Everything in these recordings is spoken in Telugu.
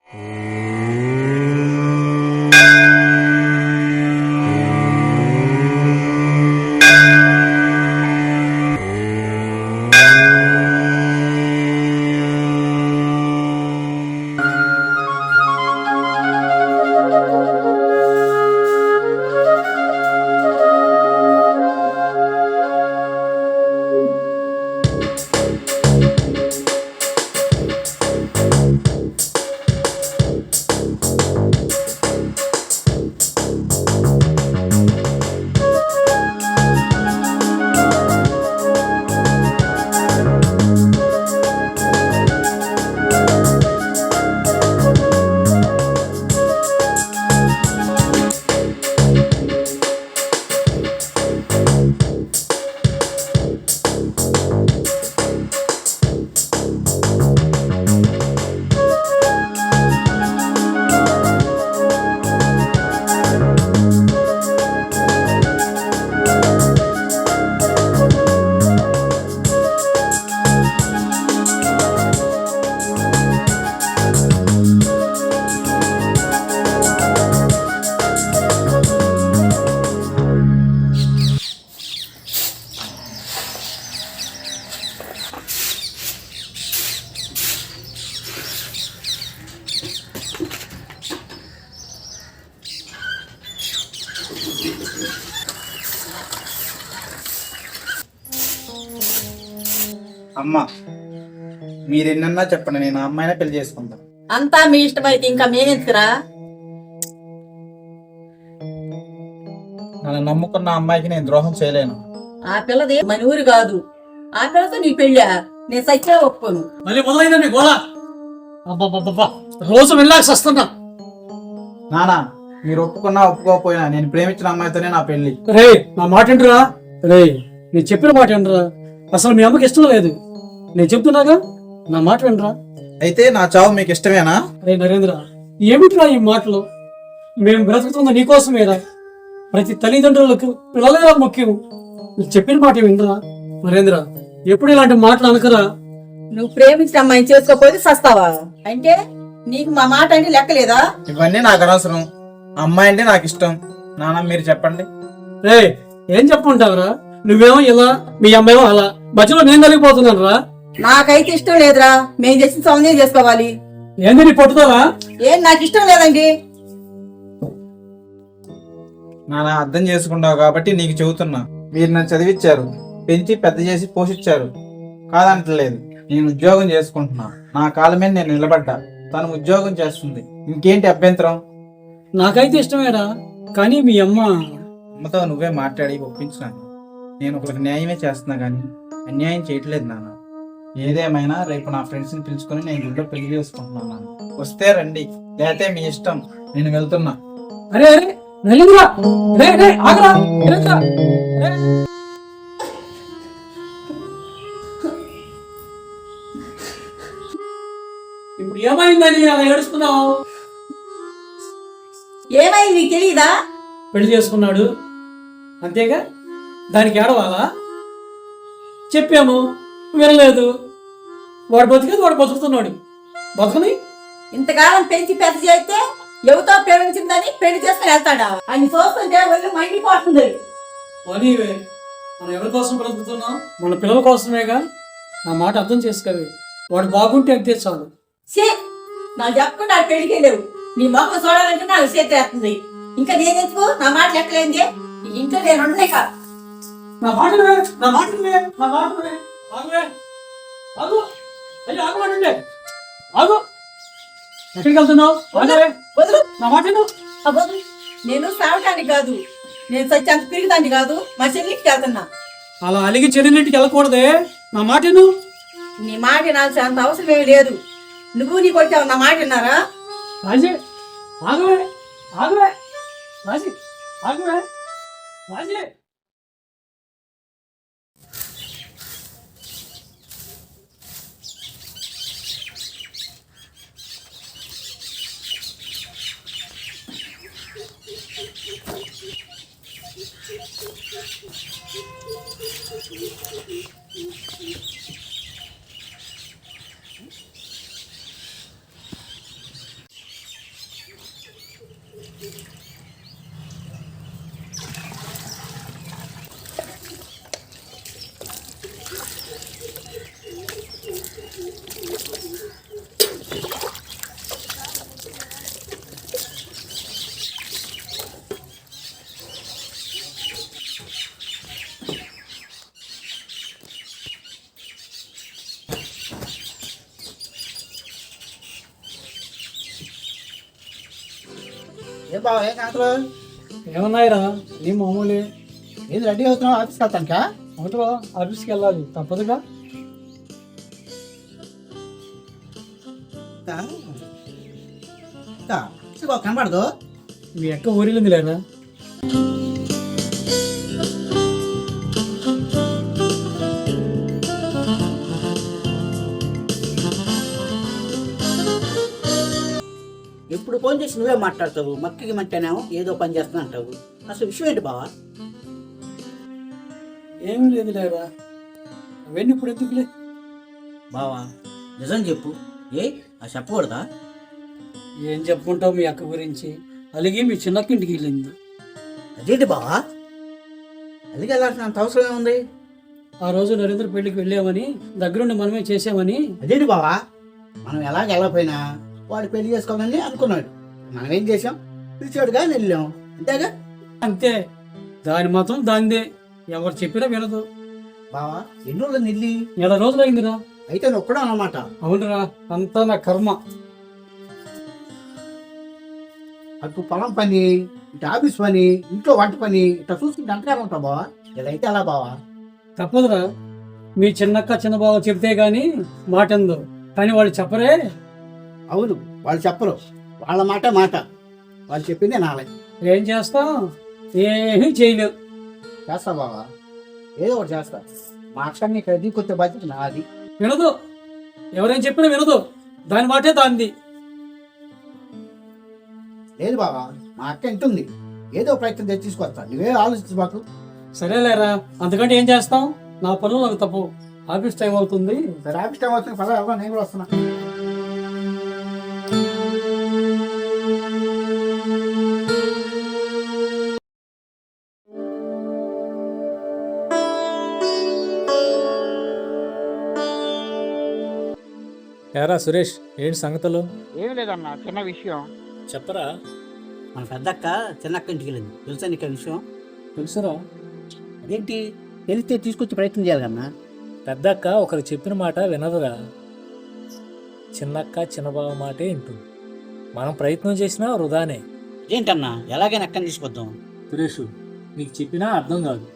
అమ్మా మీరెన్నన్నా చెప్పండి, నేను ఆ అమ్మాయినే పెళ్లి చేసుకుంటా. అంతా మీ ఇష్టమైతే ఇంకా మేమెందుకురా? నన్ను నమ్ముకున్న అమ్మాయికి నేను ద్రోహం చేయలేను. ఆ పిల్లది మన ఊరు కాదు. ఆ పిల్లతో నీ పెళ్ళా? నేను సచ్చినా ఒప్పుకోను. మళ్ళీ మొదలైందండి గోళ. అబ్బబ్బబ్బబ్బా, రోజు వెళ్ళాల్సి వస్తున్నా. నానా, మీరు ఒప్పుకున్నా ఒప్పుకోకపోయినా నేను ప్రేమించిన అమ్మాయితోనే నా పెళ్లి. రే, నా మాట ఏంటరా? రే, నేను చెప్పిన మాట ఏంటరా? అసలు మీ అమ్మకి ఇష్టం లేదు. నేను చెప్తున్నాగా, నా మాట వినరా? అయితే నా చావు మీకు ఇష్టమేనా? రే నరేంద్ర, ఏమిట్రా ఈ మాటలు? మేము బ్రతుకుతున్న నీకోసమేరా. ప్రతి తల్లిదండ్రులకు పిల్లలేరా ముఖ్యం. నువ్వు చెప్పిన మాట వినరా? నరేంద్ర, ఎప్పుడు ఇలాంటి మాటలు అనకరా. నువ్వు ప్రేమించిన అమ్మాయిని చేసుకోకపోతే సస్తావా? అంటే నీకు మా మాట అంటే లెక్కలేదా? ఇవన్నీ నాకు అనవసరం. అమ్మాయి అంటే నాకు ఇష్టం. నాన్న మీరు చెప్పండి. రే, ఏం చెప్పుంటావురా? నువ్వేమో ఇలా, మీ అమ్మేమో అలా, మధ్యలో నేను కలిగిపోతున్నాను రా. నాకైతే ఇష్టం లేదురా. మేము చేసిన సౌందర్యం చేసుకోవాలి. ఏంది నీ పట్టుదలా? ఏం నాకు ఇష్టం లేదండి. నాన్న అర్థం చేసుకుంటావు కాబట్టి నీకు చెబుతున్నా. మీరు నన్ను చదివించారు, పెంచి పెద్ద చేసి పోషించారు, కాదంటలేదు. నేను ఉద్యోగం చేసుకుంటున్నా. నా కాళ్ళ మీద నేను నిలబడ్డా. తను ఉద్యోగం చేస్తుంది. ఇంకేంటి అభ్యంతరం? నాకైతే ఇష్టమేరా, కానీ మీ అమ్మతో నువ్వే మాట్లాడి ఒప్పించినాను. నేను ఒకరికి న్యాయమే చేస్తున్నా కానీ అన్యాయం చేయట్లేదు నాన్న. ఏదేమైనా రేపు నా ఫ్రెండ్స్ని పిలుచుకొని నేను గుళ్ళో పెళ్లి చేసుకుంటున్నాను నాన్న. వస్తే రండి, లేకపోతే మీ ఇష్టం. నేను వెళ్తున్నా. అరే అరే నరేంద్ర, రే రే ఆగరా నరేంద్ర. రే. ఇప్పుడు ఏమైందని అలా ఏడుస్తున్నావు? ఏమైంది నీకు తెలియదా? పెళ్లి చేసుకున్నాడు అంతేగా, దానికి ఏడవాలా? చెప్పాము, వినలేదు. వాడు బతికేది వాడు బతుకుతున్నాడు. బతుకుని ఇంతకాలం పెంచి పెద్ద చేస్తే ఎవరితో ప్రేమించిందని పెళ్లి చేసుకుని వెళ్తాడా? అని చూస్తుంటే ఒళ్ళు మండిపోతుంది. పోనీవే, మనం ఎవరి కోసం బ్రతుకుతున్నాం? మన పిల్లల కోసమేగా. నా మాట అర్థం చేసుకోవే. వాడు బాగుంటే అంతే చాలు. నాకు చెప్పకుండా పెళ్లికి లేవు. నీ మొక్క చూడాలంటే నాకు చేతి ఇంకా నేనెందుకు? నా మాట లెక్కలేంది. ఈ ఇంట్లో నేను ఉండలేక. నా మాటలే, నా మాటలే, నా మాటలే. ఆగువే, ఆగు. అయ్యో ఆగమంటే ఆగు. ఎక్కడికి వెళ్తున్నావు? వదులు. నా మాట నేను సావటానికి కాదు, నేను సత్యాంత తిరుగుతానికి కాదు, మా చెల్లికి వెళ్తున్నా. అలా అలిగి చెల్లింటికి వెళ్ళకూడదే. నా మాట నీ మాట వినాల్సిన అంత అవసరం ఏమి లేదు. నువ్వు నీ కొట్టావు, నా మాట విన్నారా? రాజీ ఆగువే, ఆగువే రాజీ, ఆగువే రాజీ. ఏ బావ ఏ కాంతలు ఏమన్నాయిరా నీ మామూలే. ఏది రెడీ అవుతున్నావు ఆఫీస్కి వెళ్తానుకా? అవుతురా, ఆఫీస్కి వెళ్ళాలి తప్పదుగా. కనబడదు. మీ అక్క ఊరిలింది లేరా? ఎప్పుడు ఫోన్ చేసి నువ్వే మాట్లాడతావు, మక్కికి మట్టానేమో ఏదో పని చేస్తున్నా అంటావు. అసలు విషయం ఏంటి బావా? ఏమీ లేదు లేరా, అవన్నీ ఇప్పుడు ఎందుకులే. బావా నిజం చెప్పు, ఏ అది చెప్పకూడదా? ఏం చెప్పుకుంటావు మీ అక్క గురించి? అలాగే మీ చిన్నక్కింటికి వెళ్ళింది. అదేంటి బావా, అదికి వెళ్ళాల్సినంత అవసరం ఏముంది? ఆ రోజు నరేంద్ర పెళ్లికి వెళ్ళామని, దగ్గరుండి మనమే చేసామని. అదేంటి బావా, మనం ఎలాగ వెళ్ళకపోయినా వాడు పెళ్లి చేసుకోవాలని అనుకున్నాడు. మనం ఏం చేసాం? పిలిచాడుగా వెళ్ళాం, అంతేగా. అంతే, దాని మాత్రం దాందే, ఎవరు చెప్పినా వినదు. బావా ఎన్ని రోజులు నిల్లి? నెల రోజులు అయిందిరా. అయితే నువ్వు ఒక్కడే అన్నమాట. అవునరా, అంతా నా కర్మ. అటు పొలం పని, ఇటు ఆఫీస్ పని, ఇంట్లో వంట పని, ఇట్లా చూసుకుంటే అంతగా ఉంటావు బావా. ఇలా అయితే ఎలా బావా? తప్పదురా, మీ చిన్నక్క చిన్న బావ చెప్తే గాని మాట ఎందు, కానీ వాళ్ళు చెప్పరే. అవును, వాళ్ళు చెప్పరు, వాళ్ళ మాట మాట, వాళ్ళు చెప్పింది నాలే. ఏం చేస్తాం, ఏమీ చేయలేవు. చేస్తా బావా, ఏదో ఒకటి చేస్తా. మా అక్క నీకు అది కొత్త బాధ్యత నాది. వినదు, ఎవరేం చెప్పినా వినదు, దాని మాటే దాంది. లేదు బావా, మా అక్క ఇంటుంది, ఏదో ప్రయత్నం తెచ్చి తీసుకొస్తా, నువ్వే ఆలోచించు మాకు. సరేలేరా, అంతకంటే ఏం చేస్తాం, నా పనులు నాకు తప్పు. ఆఫీస్ టైం అవుతుంది. సరే ఆఫీస్ టైం వస్తుంది, పద నేను కూడా వస్తున్నా. ఏరా సురేష్, ఏంటి సంగతులు? ఏం లేదన్నా, చిన్న విషయం. చెప్పరా. మన పెద్దక్క చిన్నక్క ఇంటికి వెళ్ళింది, తెలుసా నీకు ఆ విషయం? తెలుసురా. అదేంటి, తెలిస్తే తీసుకొచ్చి ప్రయత్నం చేయాలి కన్నా. పెద్దక్క ఒకరు చెప్పిన మాట వినదురా, చిన్నక్క చిన్నబావ మాటే వింటుంది. మనం ప్రయత్నం చేసినా వృధానే. ఏంటన్నా, ఎలాగైనా అక్కని తీసుకొద్దాం. సురేష్, నీకు చెప్పినా అర్థం కాదు.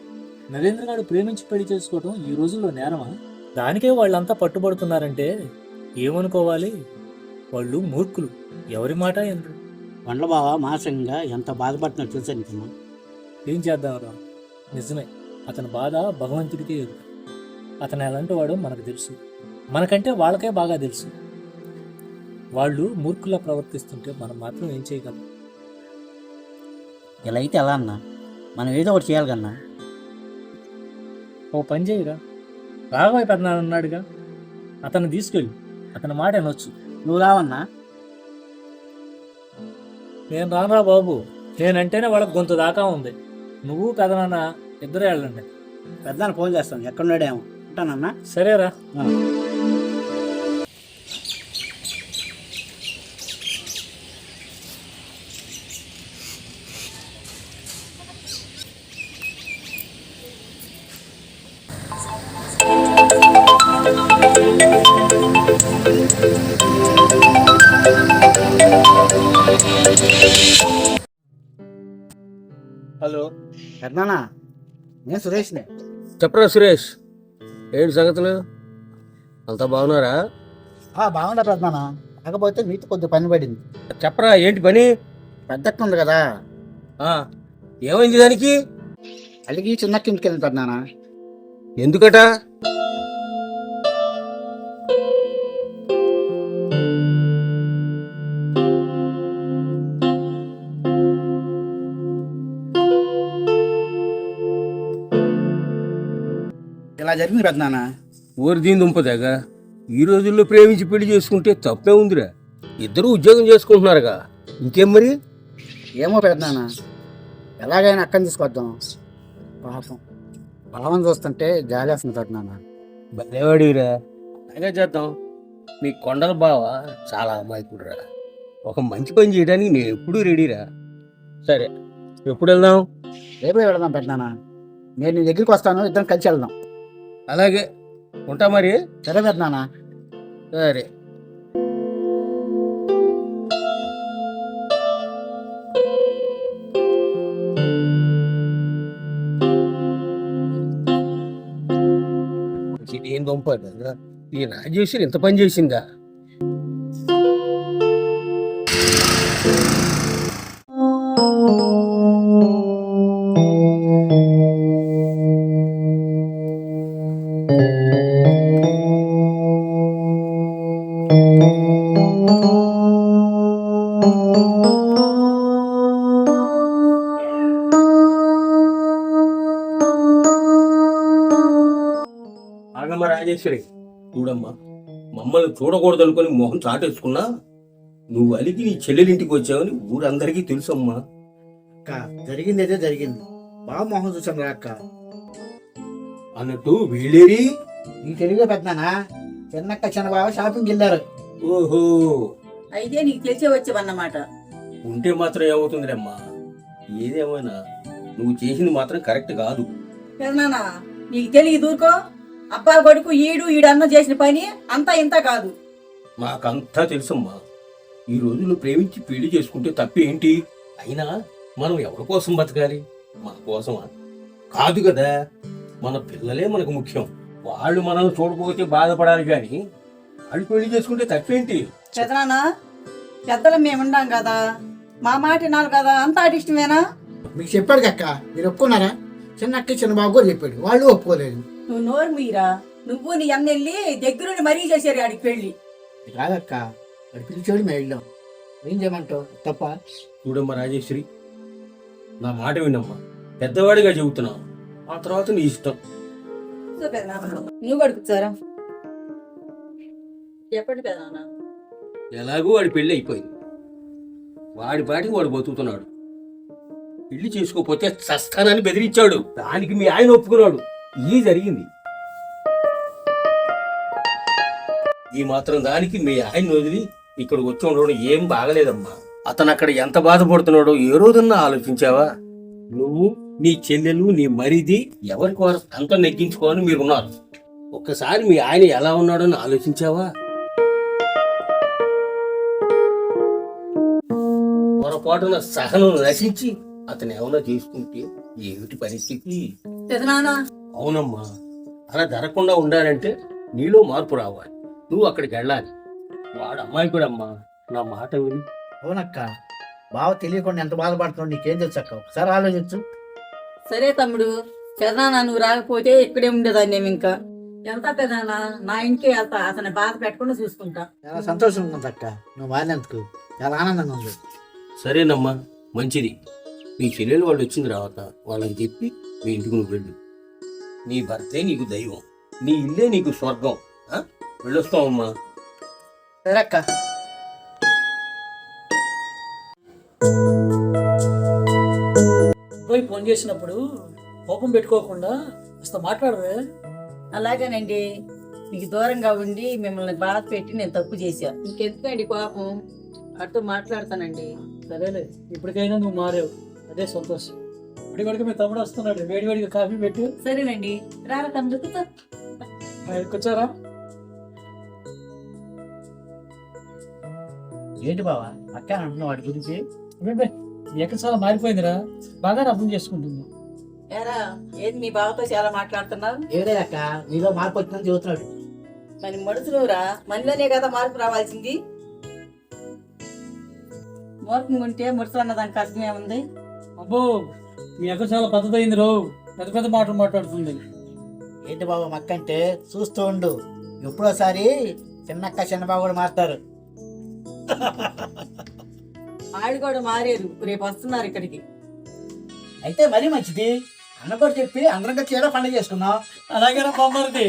నరేంద్ర గారు ప్రేమించి పెళ్లి చేసుకోవడం ఈ రోజుల్లో నేరమా? దానికే వాళ్ళంతా పట్టుబడుతున్నారంటే ఏమనుకోవాలి? వాళ్ళు మూర్ఖులు, ఎవరి మాట ఎందుకు. వండ్ల బావ మానసికంగా ఎంత బాధపడుతున్నా తెలుసా నీకన్నా? ఏం చేద్దాంరా, నిజమే, అతని బాధ భగవంతుడికే ఎదురు. అతను ఎలాంటి వాడో మనకు తెలుసు, మనకంటే వాళ్ళకే బాగా తెలుసు. వాళ్ళు మూర్ఖులా ప్రవర్తిస్తుంటే మనం మాత్రం ఏం చేయగలం? ఇలా అయితే ఎలా అన్నా, మనం ఏదో ఒకటి చేయాలి కన్నా. ఓ పని చేయరా, రాఘవయ్య పెద్దనాన్న ఉన్నాడుగా, అతన్ని తీసుకెళ్ళి అతని మాట వినొచ్చు. నువ్వు రావన్నా? నేను రానురా బాబు, నేనంటేనే వాళ్ళకి గొంతు దాకా ఉంది. నువ్వు పెదనాన్న ఇద్దరే వెళ్ళండి. పెద్దాన్ని ఫోన్ చేస్తాను, ఎక్కడున్నాడేమో. ఉంటానన్నా. సరేరా. హలో, పెద్దనా, నేను సురేష్నే. చెప్పరా సురేష్, ఏంటి సంగతులు? అంతా బాగున్నారా? బాగుండా పెద్దనా, కాకపోతే మీతో కొద్దిగా పని పడింది. చెప్పరా, ఏంటి పని? పెద్దక్క ఉంది కదా, ఏమైంది దానికి? అలిగి చిన్నక్క ఇంటికి వెళ్ళింది పెద్దనా. ఎందుకట? ఇలా జరిగింది పెద్దనా. ఊరి దీని దుంపదేగా, ఈ రోజుల్లో ప్రేమించి పెళ్లి చేసుకుంటే తప్పే ఉందిరా. ఇద్దరు ఉద్యోగం చేసుకుంటున్నారుగా, ఇంకేం మరి? ఏమో పెద్దనా, ఎలాగైనా అక్కని తీసుకొద్దాం. పాపం బలవం చూస్తుంటే జాలి వస్తుంది పెద్దనా. భలేవాడిరా, అలాగే చేద్దాం. మీ కొండల బావ చాలా అమాయకుడురా, ఒక మంచి పని చేయడానికి నేను ఎప్పుడూ రెడీరా. సరే, ఎప్పుడు వెళ్దాం? రేపే వెళదాం పెద్దనా. నేను నీ దగ్గరికి వస్తాను, ఇద్దరం కలిసి వెళ్దాం. అలాగే, ఉంటా మరి. సరే పెద్దనా. సరే. ఏం దొంప ఈ రాజేశ్వరి ఇంత పని చేసిందా? ఆగమ్మ రాజేశ్వరి, చూడమ్మా, మమ్మల్ని చూడకూడదు అనుకుని మొహం చాటేసుకున్నా నువ్వు అలిగి నీ చెల్లెలింటికి వచ్చావని ఊరందరికీ తెలుసమ్మా. అక్క జరిగింది అయితే జరిగింది. బాగా మొహం చూసాం రా అక్క. అన్నట్టు వీళ్ళేరి? నీకు తెలియగా పెద్దనా, చిన్నక్క చిన్న బావ షాపింగ్కి వెళ్ళారు. ఓహో, అయితే నీకు తెలిసే వచ్చావన్నమాట. ఉంటే మాత్రం ఏమవుతుందిరమ్మా? ఏదేమైనా నువ్వు చేసింది మాత్రం కరెక్ట్ కాదు. పెదనాన్న నీకు తెలియ దూరుకో. అబ్బా కొడుకు ఈడన్న చేసిన పని అంతా ఇంత కాదు. నాకంతా తెలుసమ్మా. ఈ రోజుల్లో ప్రేమించి పెళ్లి చేసుకుంటే తప్పేంటి? అయినా మనం ఎవరి కోసం బతకాలి? మన కోసమా? కాదు కదా. మన పిల్లలే మనకు ముఖ్యం. వాళ్ళు మనల్ని చూడకపోతే బాధపడాలి కానీ వాళ్ళు పెళ్లి చేసుకుంటే తప్పేంటి? పెదనాన్న పెద్దలు మేముండాం కదా, మా మాట వినాలి కదా, అంతా ఇష్టమేనా? మీకు చెప్పాడు అక్క, మీరు ఒప్పుకున్నారా? చిన్నక్క చిన్న బాబు కూడా చెప్పాడు, వాళ్ళు ఒప్పుకోలేదు. నువ్వు నోరు మీరా. నువ్వు నీ అన్న వెళ్ళి దగ్గరుండి మరీ చేశారు ఆడికి పెళ్లి. కాదక్క, వాడు పిలిచాడు, మేము వెళ్ళాం. ఏం చేయమంటావు? తప్ప? చూడమ్మా రాజేశ్వరి, నా మాట వినమ్మా. పెద్దవాడిగా చెబుతున్నావు, ఆ తర్వాత నీ ఇష్టం. నువ్వు కడుపుతారా చెప్పండి పెదనాన్న. ఎలాగూ వాడి పెళ్లి అయిపోయింది. వాడి పాటికి వాడు బతుకుతున్నాడు. పెళ్లి చేసుకోకపోతే చస్తానని బెదిరించాడు. దానికి మీ ఆయన ఒప్పుకున్నాడు. ఇది జరిగింది. ఈ మాత్రం దానికి మీ ఆయన వదిలి ఇక్కడ వచ్చి ఉండడం ఏం బాగలేదమ్మా. అతను అక్కడ ఎంత బాధపడుతున్నాడో ఏ రోజున్నా ఆలోచించావా? నువ్వు, నీ చెల్లెలు, నీ మరిది ఎవరికి వారు అంత నెగ్గించుకోవాలని మీరున్నారు. ఒక్కసారి మీ ఆయన ఎలా ఉన్నాడని ఆలోచించావా? పొరపాటున సహనం నశించి అతను ఏమన్నా చేసుకుంటే ఏమిటి పరిస్థితి? పెదనాన్న అవునమ్మా, అలా జరగకుండా ఉండాలంటే నీలో మార్పు రావాలి. నువ్వు అక్కడికి వెళ్ళాలి. వాడు అమ్మాయి కూడా అమ్మా, నా మాట విని. అవునక్క, బావ తెలియకుండా ఎంత బాధపడుతున్నావు నీకేం తెలుసు అక్క? ఒకసారి ఆలోచించు. సరే తమ్ముడు, పెదనాన్న నువ్వు రాకపోతే ఇక్కడే ఉండేదాన్ని మేము. ఇంకా ఎంత పెదనాన్న, నా ఇంటికి వెళ్తా, అతని బాధ పెట్టకుండా చూసుకుంటా. చాలా సంతోషంగా ఉంది అక్క, నువ్వు మారినందుకు చాలా ఆనందంగా ఉంది. సరేనమ్మా, మంచిది. నీ చెల్లెలు వాళ్ళు వచ్చిన తర్వాత వాళ్ళకి చెప్పి మీ ఇంటికి నువ్వు వెళ్ళు. నీ భర్తే నీకు దైవం, నీ ఇల్లే నీకు స్వర్గం. వెళ్ళొస్తావమ్మా. సరే అక్క. పోయి ఫోన్ చేసినప్పుడు కోపం పెట్టుకోకుండా కాస్త మాట్లాడవే. అలాగేనండి, మీకు దూరంగా ఉండి మిమ్మల్ని బాధ పెట్టి నేను తప్పు చేశా. ఇంకెందుకండి కోపం? అటు మాట్లాడతానండి. సరేలే, ఇప్పటికైనా నువ్వు మారావు, అదే సంతోషం. ఇప్పటివరకు మీ తమ్ముడు వస్తున్నాడు, వేడివేడిగా కాఫీ పెట్టు. సరేనండి, రారా తమ్ముడు కూర్చో. కూర్చోరా. ఏంటి బావా అక్క అంటున్నావు వాడి గురించి? ఎక్కడ చాలా మారిపోయిందిరా, బాగా అర్థం చేసుకుంటుంది. ఏరా, ఏది మీ బావతో చాలా మాట్లాడుతున్నావు? ఏదే అక్క, నీలో మార్పు వచ్చిందని చెబుతున్నాడు. మరి మనుషులురా, మనలోనే కదా మార్పు రావాల్సింది. మూర్ఖంగా ఉంటే ముడుసు అన్న దానికి అర్థమే ఉంది. అబ్బో, మీ అక్క చాలా పద్ధతయింది రో, పెద్ద పెద్ద మాటలు మాట్లాడుతుంది. ఏంటి బాబు మక్క అంటే? చూస్తూ ఉండు, ఎప్పుడోసారి చిన్నక్క చిన్నబాబు కూడా మారుతారు. ఆడు కూడా మారేరు, రేపు వస్తున్నారు ఇక్కడికి. అయితే మరీ మంచిది. అన్న కూడా చెప్పి అందరం చీర పండుగ చేసుకున్నాం. అలాగే బొమ్మది.